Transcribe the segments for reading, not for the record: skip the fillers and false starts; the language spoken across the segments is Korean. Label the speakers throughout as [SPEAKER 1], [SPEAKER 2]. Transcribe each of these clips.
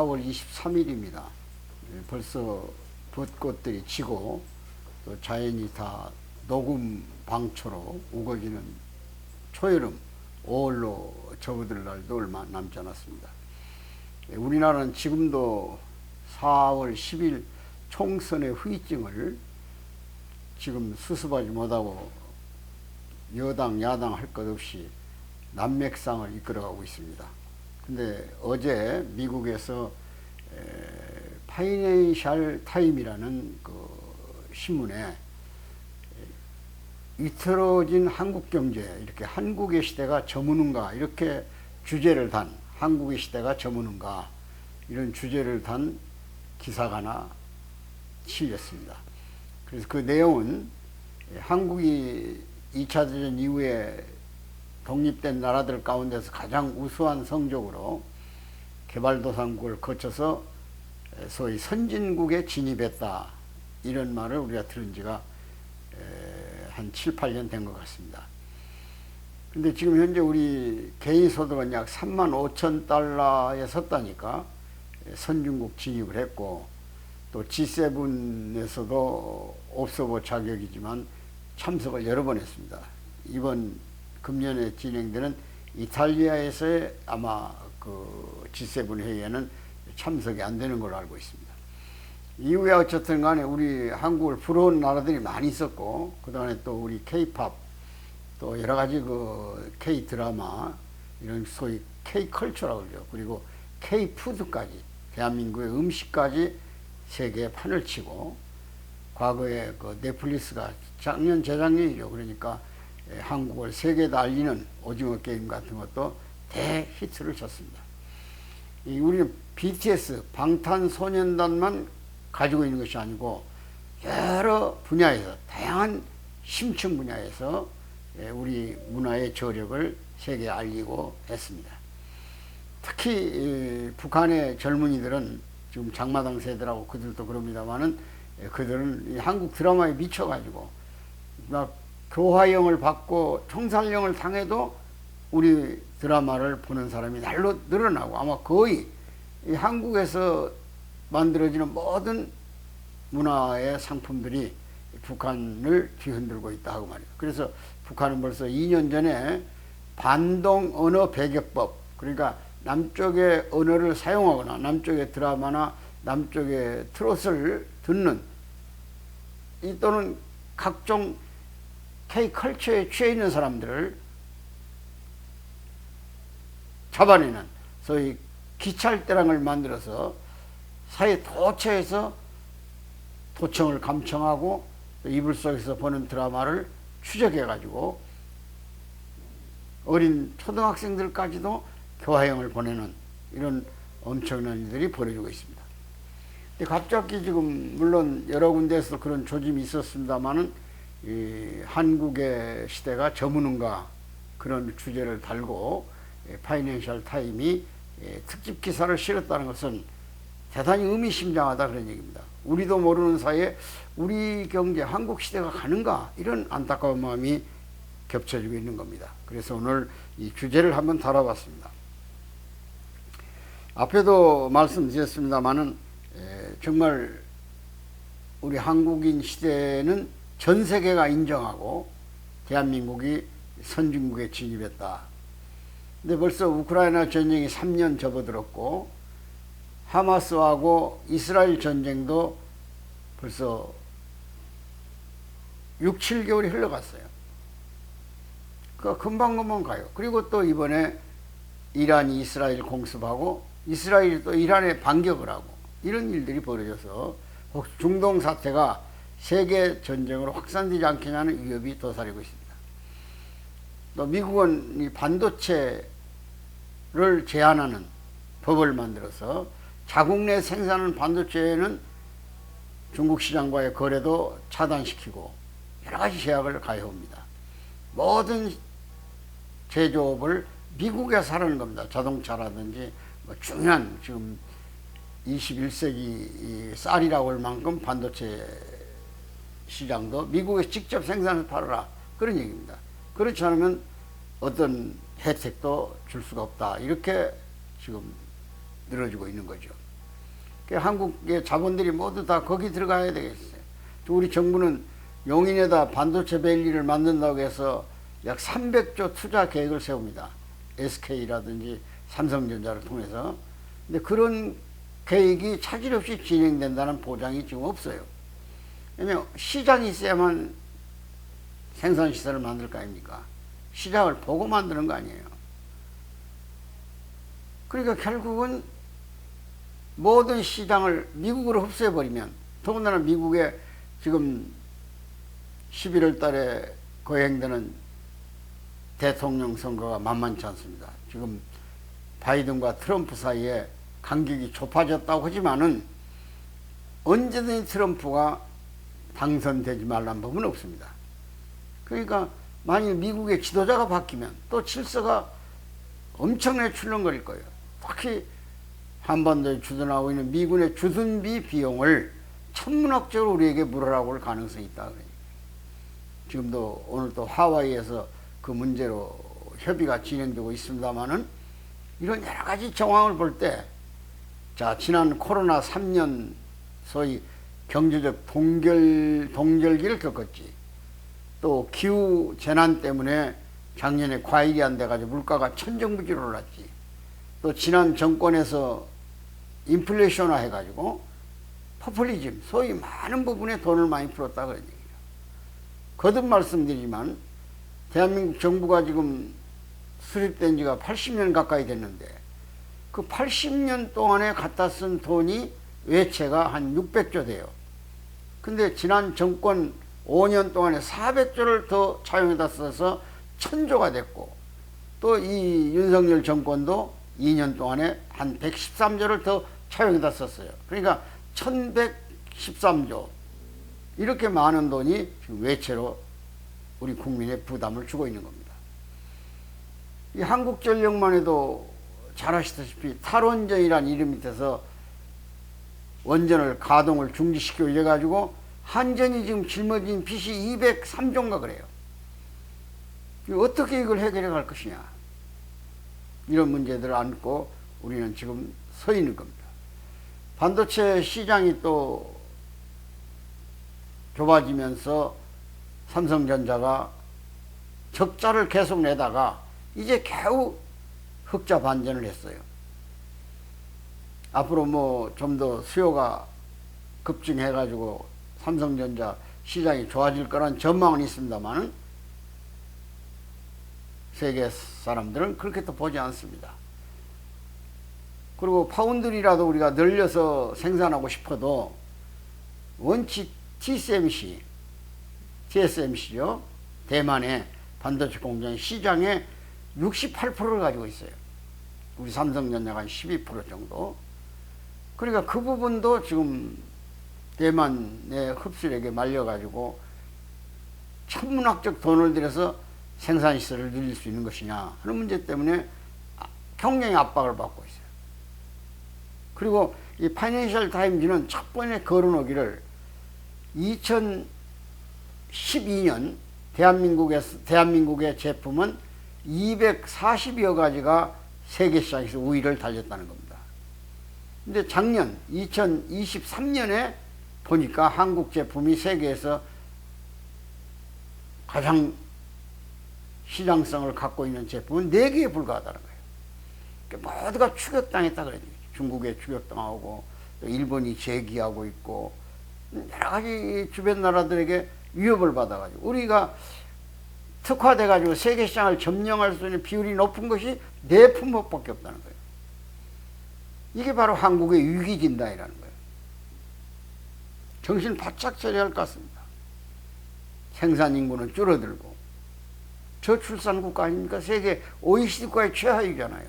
[SPEAKER 1] 4월 23일입니다. 벌써 벚꽃들이 지고 또 자연이 다 녹음 방초로 우거지는 초여름 5월로 접어들 날도 얼마 남지 않았습니다. 우리나라는 지금도 4월 10일 총선의 후유증을 지금 수습하지 못하고 여당 야당 할 것 없이 난맥상을 이끌어가고 있습니다. 근데 어제 미국에서 파이낸셜 타임이라는 그 신문에 이틀어진 한국 경제, 이렇게 한국의 시대가 저무는가, 이렇게 주제를 단, 한국의 시대가 저무는가, 이런 주제를 단 기사가 하나 실렸습니다. 그래서 그 내용은 한국이 2차 대전 이후에 독립된 나라들 가운데서 가장 우수한 성적으로 개발도상국을 거쳐서 소위 선진국에 진입했다, 이런 말을 우리가 들은 지가 한 7, 8년 된 것 같습니다. 근데 지금 현재 우리 개인 소득은 약 3만 5천 달러에 섰다니까 선진국 진입을 했고, 또 G7에서도 옵서버 자격이지만 참석을 여러 번 했습니다. 이번 금년에 진행되는 이탈리아에서의 아마 그 G7 회의에는 참석이 안 되는 걸로 알고 있습니다. 이후에 어쨌든 간에 우리 한국을 부러운 나라들이 많이 있었고, 그동안에 또 우리 K-팝, 또 여러 가지 그 K-드라마, 이런 소위 K-컬처라고 그러죠. 그리고 K-푸드까지, 대한민국의 음식까지 세계에 판을 치고, 과거에 그 넷플릭스가 작년, 재작년이죠. 그러니까 한국을 세계에 알리는 오징어 게임 같은 것도 대히트를 쳤습니다. 우리는 BTS, 방탄소년단만 가지고 있는 것이 아니고 여러 분야에서, 다양한 심층 분야에서 우리 문화의 저력을 세계에 알리고 했습니다. 특히 북한의 젊은이들은 지금 장마당 세대라고 그들도 그럽니다만은, 그들은 한국 드라마에 미쳐가지고 막 교화형을 받고 총살형을 당해도 우리 드라마를 보는 사람이 날로 늘어나고, 아마 거의 이 한국에서 만들어지는 모든 문화의 상품들이 북한을 뒤흔들고 있다 하고 말이에요. 그래서 북한은 벌써 2년 전에 반동 언어 배격법, 그러니까 남쪽의 언어를 사용하거나 남쪽의 드라마나 남쪽의 트롯을 듣는, 또는 각종 K컬처에 취해 있는 사람들을 잡아내는 소위 기찰대랑을 만들어서 사회 도처에서 도청을 감청하고 이불 속에서 보는 드라마를 추적해 가지고 어린 초등학생들까지도 교화형을 보내는 이런 엄청난 일들이 벌어지고 있습니다. 근데 갑자기 지금 물론 여러 군데에서 그런 조짐이 있었습니다만은, 이 한국의 시대가 저무는가, 그런 주제를 달고 파이낸셜 타임이 특집 기사를 실었다는 것은 대단히 의미심장하다, 그런 얘기입니다. 우리도 모르는 사이에 우리 경제, 한국 시대가 가는가, 이런 안타까운 마음이 겹쳐지고 있는 겁니다. 그래서 오늘 이 주제를 한번 다뤄봤습니다. 앞에도 말씀드렸습니다마는 정말 우리 한국인 시대는 전 세계가 인정하고 대한민국이 선진국에 진입했다. 근데 벌써 우크라이나 전쟁이 3년 접어들었고, 하마스하고 이스라엘 전쟁도 벌써 6, 7개월이 흘러갔어요. 그 금방금방 가요. 그리고 또 이번에 이란이 이스라엘 공습하고 이스라엘이 또 이란에 반격을 하고, 이런 일들이 벌어져서 중동 사태가 세계 전쟁으로 확산되지 않겠냐는 위협이 도사리고 있습니다. 또 미국은 이 반도체를 제한하는 법을 만들어서 자국 내 생산하는 반도체는 중국 시장과의 거래도 차단시키고 여러 가지 제약을 가해옵니다. 모든 제조업을 미국에서 하라는 겁니다. 자동차라든지 뭐 중요한, 지금 21세기 쌀이라고 할 만큼 반도체 시장도 미국에서 직접 생산해서 팔아라, 그런 얘기입니다. 그렇지 않으면 어떤 혜택도 줄 수가 없다, 이렇게 지금 늘어지고 있는 거죠. 한국의 자본들이 모두 다 거기 들어가야 되겠어요. 우리 정부는 용인에다 반도체 밸리를 만든다고 해서 약 300조 투자 계획을 세웁니다. SK라든지 삼성전자를 통해서. 근데 그런 계획이 차질 없이 진행된다는 보장이 지금 없어요. 왜냐면 시장이 있어야만 생산시설을 만들 거 아닙니까? 시장을 보고 만드는 거 아니에요. 그러니까 결국은 모든 시장을 미국으로 흡수해버리면, 더군다나 미국에 지금 11월 달에 거행되는 대통령 선거가 만만치 않습니다. 지금 바이든과 트럼프 사이에 간격이 좁아졌다고 하지만은 언제든지 트럼프가 당선되지 말란 법은 없습니다. 그러니까 만일 미국의 지도자가 바뀌면 또 질서가 엄청나게 출렁거릴 거예요. 특히 한반도에 주둔하고 있는 미군의 주둔비 비용을 천문학적으로 우리에게 물으라고 할 가능성이 있다. 지금도 오늘 또 하와이에서 그 문제로 협의가 진행되고 있습니다만은 이런 여러 가지 정황을 볼 때, 자, 지난 코로나 3년 소위 경제적 동절기를 겪었지. 또 기후 재난 때문에 작년에 과일이 안 돼가지고 물가가 천정부지로 올랐지. 또 지난 정권에서 인플레이션화 해가지고 포퓰리즘, 소위 많은 부분에 돈을 많이 풀었다 그런 얘기예요. 거듭 말씀드리지만 대한민국 정부가 지금 수립된 지가 80년 가까이 됐는데 그 80년 동안에 갖다 쓴 돈이 외채가 한 600조 돼요. 근데 지난 정권 5년 동안에 400조를 더 차용해다 써서 1000조가 됐고, 또 이 윤석열 정권도 2년 동안에 한 113조를 더 차용해다 썼어요. 그러니까 1113조, 이렇게 많은 돈이 지금 외채로 우리 국민의 부담을 주고 있는 겁니다. 이 한국전력만 해도 잘 아시다시피 탈원전이라는 이름 밑에서 원전을 가동을 중지시키고 이래가지고 한전이 지금 짊어진 빚이 203조인가 그래요. 어떻게 이걸 해결해 갈 것이냐. 이런 문제들을 안고 우리는 지금 서 있는 겁니다. 반도체 시장이 또 좁아지면서 삼성전자가 적자를 계속 내다가 이제 겨우 흑자 반전을 했어요. 앞으로 뭐 좀 더 수요가 급증해가지고 삼성전자 시장이 좋아질 거란 전망은 있습니다만 세계 사람들은 그렇게 또 보지 않습니다. 그리고 파운드리라도 우리가 늘려서 생산하고 싶어도 원치 TSMC죠. 대만의 반도체 공장 시장의 68%를 가지고 있어요. 우리 삼성전자가 한 12% 정도. 그러니까 그 부분도 지금 대만의 흡수력에 말려가지고 천문학적 돈을 들여서 생산시설을 늘릴 수 있는 것이냐 하는 문제 때문에 경쟁의 압박을 받고 있어요. 그리고 이 파이낸셜 타임즈는 첫 번에 거론하기를 2012년 대한민국의 제품은 240여 가지가 세계 시장에서 우위를 달렸다는 겁니다. 근데 작년 2023년에 보니까 한국 제품이 세계에서 가장 시장성을 갖고 있는 제품은 4개에 불과하다는 거예요. 그러니까 모두가 추격당했다 그래요. 중국에 추격당하고 또 일본이 제기하고 있고 여러 가지 주변 나라들에게 위협을 받아가지고 우리가 특화돼가지고 세계 시장을 점령할 수 있는 비율이 높은 것이 4품목밖에 없다는 거예요. 이게 바로 한국의 위기진단이라는 거예요. 정신 바짝 차려야 할 것 같습니다. 생산 인구는 줄어들고 저출산 국가 아닙니까? 세계 OECD 국가의 최하위잖아요.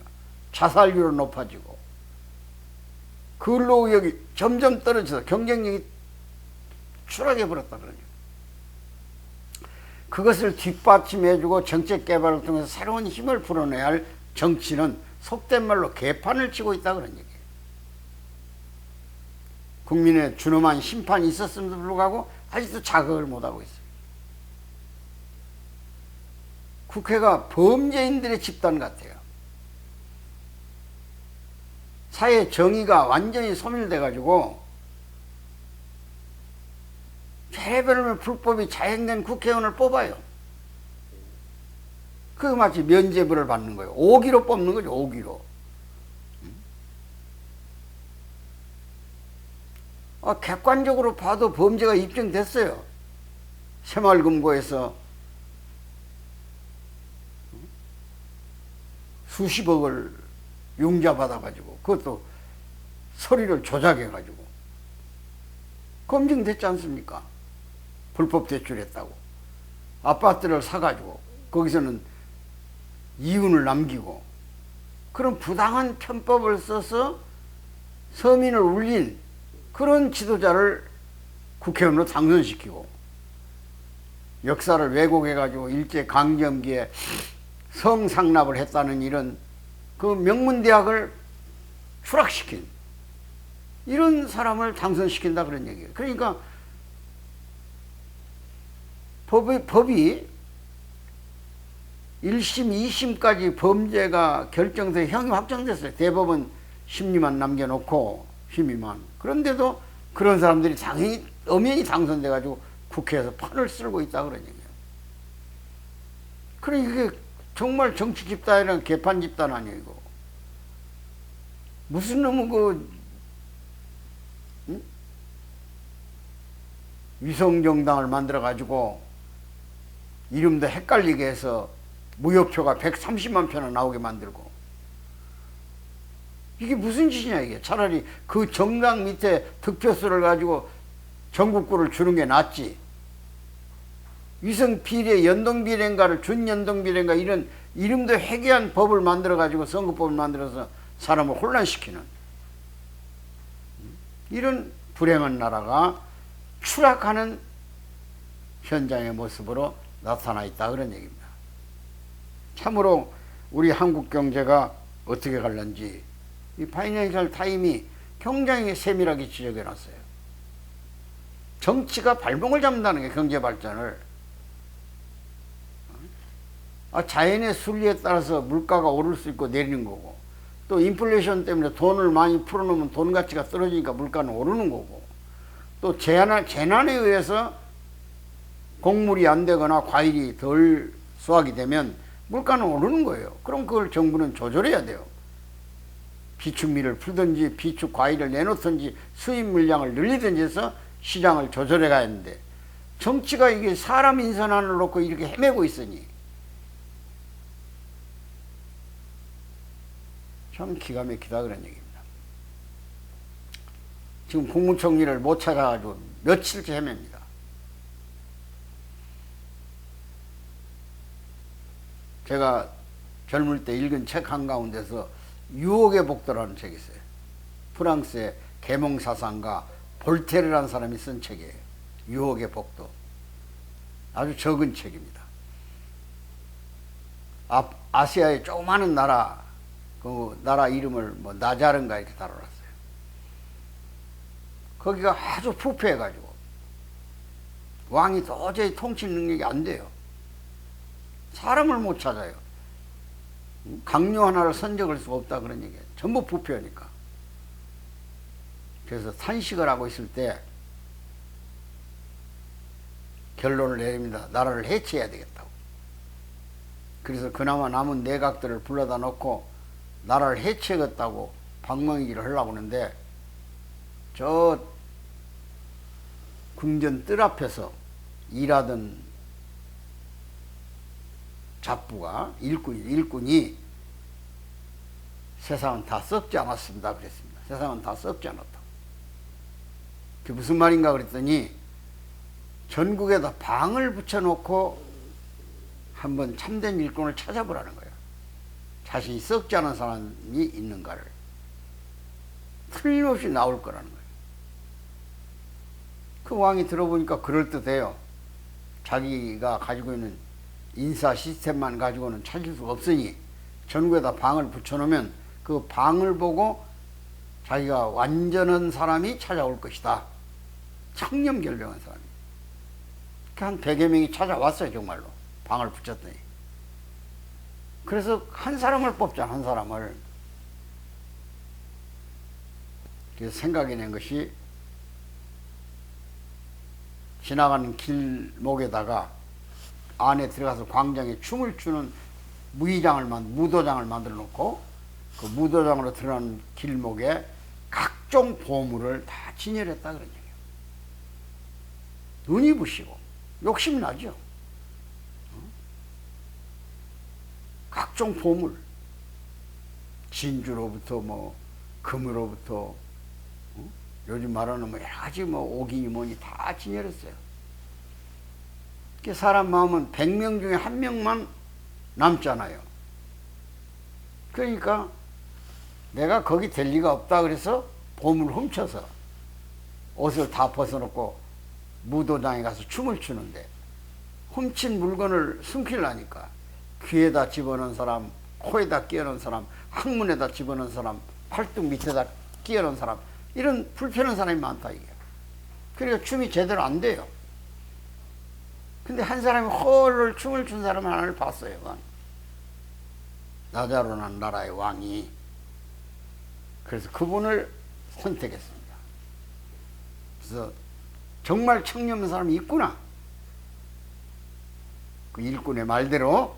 [SPEAKER 1] 자살률은 높아지고 근로의욕이 점점 떨어져서 경쟁력이 추락해 버렸다 그러죠. 그것을 뒷받침해주고 정책 개발을 통해서 새로운 힘을 불어내야 할 정치는 속된 말로 개판을 치고 있다 그런 얘기예요. 국민의 준엄한 심판이 있었음에도 불구하고 아직도 자극을 못하고 있어요. 국회가 범죄인들의 집단 같아요. 사회 정의가 완전히 소멸돼 가지고 죄배를 불법이 자행된 국회의원을 뽑아요. 그 마치 면죄부를 받는 거예요. 5기로 뽑는 거죠. 5기로. 객관적으로 봐도 범죄가 입증됐어요. 새마을금고에서 수십억을 융자 받아가지고 그것도 서류를 조작해가지고 검증됐지 않습니까? 불법 대출했다고. 아파트를 사가지고 거기서는 이윤을 남기고 그런 부당한 편법을 써서 서민을 울린 그런 지도자를 국회의원으로 당선시키고 역사를 왜곡해가지고 일제강점기에 성상납을 했다는 이런 그 명문대학을 추락시킨 이런 사람을 당선시킨다 그런 얘기예요. 그러니까 법이 1심, 2심까지 범죄가 결정돼서 형이 확정됐어요. 대법원 심리만 남겨놓고 심의만. 그런데도 그런 사람들이 당연히 엄연히 당선돼가지고 국회에서 판을 쓸고 있다 그런 얘기예요. 그러니까 이게 정말 정치 집단이랑 개판 집단 아니에요, 이거. 무슨 놈의 위성정당을 만들어가지고 이름도 헷갈리게 해서 무효표가 130만 표나 나오게 만들고 이게 무슨 짓이냐 이게. 차라리 그 정당 밑에 득표수를 가지고 전국구를 주는 게 낫지. 위성비례, 연동비례인가를 준연동비례인가 이런 이름도 회개한 법을 만들어 가지고 선거법을 만들어서 사람을 혼란시키는 이런 불행한 나라가 추락하는 현장의 모습으로 나타나 있다 그런 얘기입니다. 참으로 우리 한국 경제가 어떻게 갈는지 이 파이낸셜 타임이 굉장히 세밀하게 지적해 놨어요. 정치가 발목을 잡는다는 게 경제 발전을. 자연의 순리에 따라서 물가가 오를 수 있고 내리는 거고 또 인플레이션 때문에 돈을 많이 풀어놓으면 돈 가치가 떨어지니까 물가는 오르는 거고 또 재난에 의해서 곡물이 안 되거나 과일이 덜 수확이 되면 물가는 오르는 거예요. 그럼 그걸 정부는 조절해야 돼요. 비축미를 풀든지 비축 과일을 내놓든지 수입 물량을 늘리든지 해서 시장을 조절해 가야 하는데 정치가 이게 사람 인선안을 놓고 이렇게 헤매고 있으니 참 기가 막히다 그런 얘기입니다. 지금 국무총리를 못 찾아가지고 며칠째 헤맵니다. 제가 젊을 때 읽은 책 한가운데서 유혹의 복도라는 책이 있어요. 프랑스의 계몽사상가 볼테르라는 사람이 쓴 책이에요. 유혹의 복도. 아주 적은 책입니다. 아시아의 조그마한 나라, 그 나라 이름을 뭐 나자른가 이렇게 다뤄놨어요. 거기가 아주 부패해가지고 왕이 도저히 통치 능력이 안 돼요. 사람을 못 찾아요. 강요 하나를 선적할 수가 없다 그런 얘기예요. 전부 부패하니까. 그래서 탄식을 하고 있을 때 결론을 내립니다. 나라를 해체해야 되겠다고. 그래서 그나마 남은 내각들을 불러다 놓고 나라를 해체하겠다고 방망이질을 하려고 하는데 저 궁전 뜰 앞에서 일하던 잡부가 일꾼이 세상은 다 썩지 않았습니다 그랬습니다. 세상은 다 썩지 않았다. 그게 무슨 말인가 그랬더니 전국에다 방을 붙여놓고 한번 참된 일꾼을 찾아보라는 거예요. 자신이 썩지 않은 사람이 있는가를. 틀림없이 나올 거라는 거예요. 그 왕이 들어보니까 그럴듯해요. 자기가 가지고 있는 인사 시스템만 가지고는 찾을 수가 없으니 전국에다 방을 붙여놓으면 그 방을 보고 자기가 완전한 사람이 찾아올 것이다. 청렴결병한 사람이. 한 100여 명이 찾아왔어요. 정말로. 방을 붙였더니. 그래서 한 사람을 뽑자. 한 사람을. 그래서 생각이 낸 것이 지나가는 길목에다가 안에 들어가서 광장에 춤을 추는 무도장을 만들어 놓고 그 무도장으로 들어가는 길목에 각종 보물을 다 진열했다 그런 얘기예요. 눈이 부시고 욕심이 나죠. 각종 보물, 진주로부터 뭐 금으로부터 요즘 말하는 뭐 여러 가지 뭐 오기니 뭐니 다 진열했어요. 사람 마음은 100명 중에 1명만 남잖아요. 그러니까 내가 거기 될 리가 없다 그래서 보물 훔쳐서 옷을 다 벗어놓고 무도장에 가서 춤을 추는데 훔친 물건을 숨기려니까 귀에다 집어넣은 사람, 코에다 끼워넣은 사람, 항문에다 집어넣은 사람, 팔뚝 밑에다 끼워넣은 사람, 이런 불편한 사람이 많다 이게. 그러니까 춤이 제대로 안 돼요. 근데 한 사람이 헐을 춤을 춘 사람 하나를 봤어요. 나자로난 나라의 왕이. 그래서 그분을 선택했습니다. 그래서 정말 청렴한 사람이 있구나. 그 일꾼의 말대로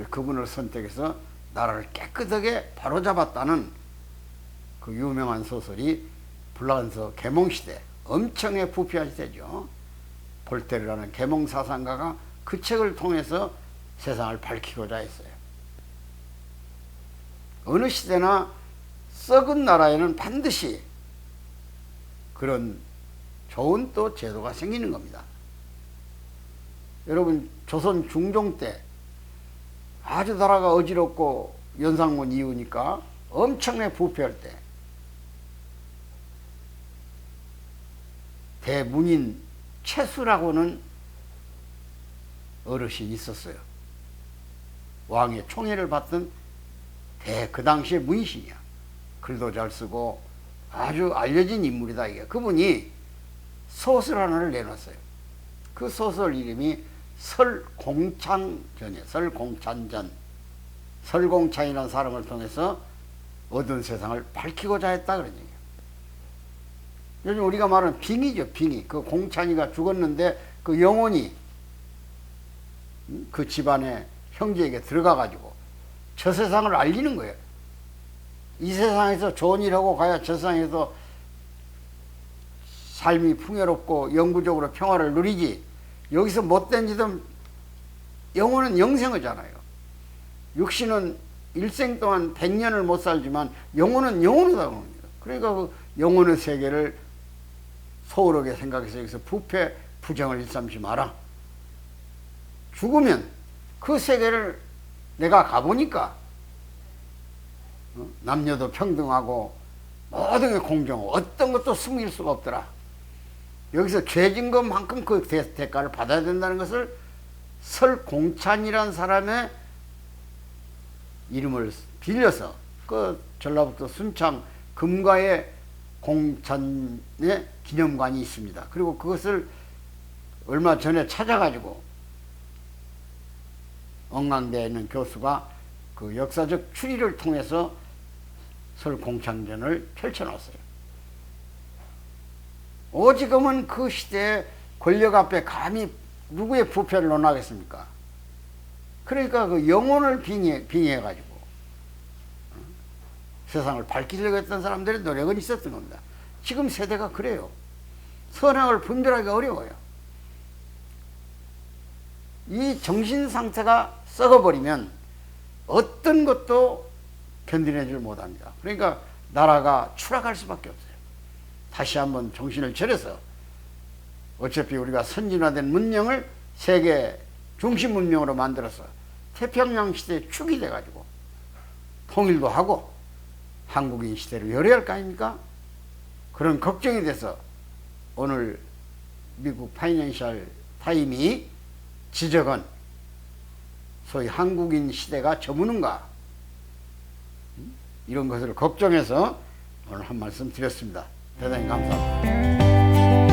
[SPEAKER 1] 그분을 선택해서 나라를 깨끗하게 바로잡았다는 그 유명한 소설이 불란서 계몽시대, 엄청나게 부패한 시대죠. 볼테르라는 계몽사상가가 그 책을 통해서 세상을 밝히고자 했어요. 어느 시대나 썩은 나라에는 반드시 그런 좋은 또 제도가 생기는 겁니다. 여러분, 조선 중종 때 아주 나라가 어지럽고 연상문 이후니까 엄청나게 부패할 때 대문인 채수라고는 어르신이 있었어요. 왕의 총애를 받던 그 당시의 문신이야. 글도 잘 쓰고 아주 알려진 인물이다 이게. 그분이 소설 하나를 내놨어요. 그 소설 이름이 설공찬전이에요. 설공찬전. 설공찬이라는 사람을 통해서 어두운 세상을 밝히고자 했다 그런 얘기예요. 요즘 우리가 말하는 빙의죠, 빙의. 그 공찬이가 죽었는데 그 영혼이 그 집안의 형제에게 들어가 가지고 저 세상을 알리는 거예요. 이 세상에서 좋은 일하고 가야 저 세상에서 삶이 풍요롭고 영구적으로 평화를 누리지. 여기서 못된 짓은 영혼은 영생하잖아요. 육신은 일생 동안 100년을 못 살지만 영혼은 영원하다고 합니다. 그러니까 그 영혼의 세계를 소홀하게 생각해서 여기서 부패, 부정을 일삼지 마라. 죽으면 그 세계를 내가 가보니까 남녀도 평등하고 모든 게 공정하고 어떤 것도 숨길 수가 없더라. 여기서 죄진 것만큼 그 대가를 받아야 된다는 것을 설공찬이라는 사람의 이름을 빌려서 그 전라북도 순창 금가에 공찬의 기념관이 있습니다. 그리고 그것을 얼마 전에 찾아가지고 엉강대에 있는 교수가 그 역사적 추리를 통해서 설공찬전을 펼쳐놨어요. 오지금은 그 시대에 권력 앞에 감히 누구의 부패를 논하겠습니까? 그러니까 그 영혼을 빙의해가지고 세상을 밝히려고 했던 사람들의 노력은 있었던 겁니다. 지금 세대가 그래요. 선악을 분별하기가 어려워요. 이 정신 상태가 썩어버리면 어떤 것도 견뎌내질 못합니다. 그러니까 나라가 추락할 수밖에 없어요. 다시 한번 정신을 차려서 어차피 우리가 선진화된 문명을 세계 중심 문명으로 만들어서 태평양 시대에 축이 돼가지고 통일도 하고 한국인 시대를 열어야 할 거 아닙니까? 그런 걱정이 돼서 오늘 미국 파이낸셜 타임이 지적한 소위 한국인 시대가 저무는가 이런 것을 걱정해서 오늘 한 말씀 드렸습니다. 대단히 감사합니다.